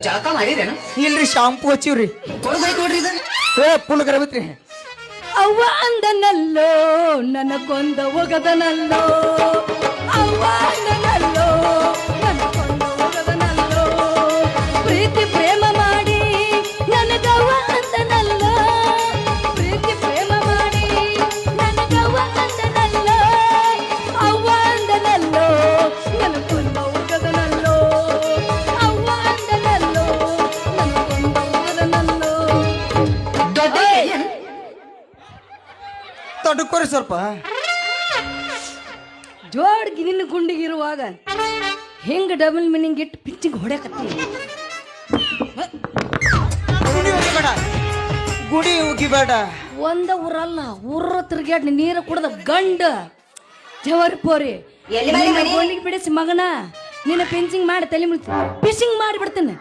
ಜಳಕ ಮಾಡಿರೇನು? ಇಲ್ರಿ ಶಾಂಪೂ ಹಚ್ಚಿವ್ರಿ. ಕೊಡ್ಬೇಕು ನೋಡ್ರಿ ಇದು. ಫುಲ್ ಗರಬಿತ್ರಿ. ಅವ್ವ ಅಂದನಲ್ಲೋ ನನಗೊಂದ ಒಗದನಲ್ಲೋ, ಅವ್ವ ಅಂದನಲ್ಲೋ ನನಗೊಂದ ಒಗದನಲ್ಲೋ, ಪ್ರೀತಿ ಪ್ರೇಮ ಮಾಡಿ ನನಗವ್ವ ಅಂದನಲ್ಲೋ, ಪ್ರೀತಿ ಪ್ರೇಮ ಮಾಡಿ ನನಗವ್ವ ಅಂದನಲ್ಲೋ, ಅವ್ವ ಅಂದನಲ್ಲೋ ನನಗೊಂದ ಒಗದನಲ್ಲೋ, ಅವ್ವ ಅಂದನಲ್ಲೋ ನನಗೊಂದ ಒಗದನಲ್ಲೋ. ದೊಡ್ಡ ಏನ್? ತಡ್ಕೋರಿ ಸ್ವಲ್ಪ. ಜೋಡ್ಗಿ ನಿನ್ನ ಗುಂಡಿಗಿರುವಾಗ ಹೆಂಗ ಡಬಲ್ ಮೀನಿಂಗ್ ಇಟ್ಟು ಪಿಚ್ಚಿಗೆ ಹೊಡ್ಯಾಕತ್ತಿ. ಗುಡಿ ಉಗಿಬೇಡ, ಗುಡಿ ಉಗಿಬೇಡ. ಒಂದ ಊರಲ್ಲ ಊರ ತಿರ್ಗ್ಯಾಡ್ ನೀರ ಕುಡ್ದ ಗಂಡ ಜವರಿ ಪೋರಿ ಎಲ್ಲಿ ಮನೆ ಮನೆ? ಗೋಲಿಗೆ ಬಿಡಿಸಿ ಮಗನ ನಿನ್ನ ಪೆನ್ಸಿಂಗ್ ಮಾಡಿ ತಲೆ ಮುಳ್ತಿ ಫಿಶಿಂಗ್ ಮಾಡಿಬಿಡ್ತೇನೆ.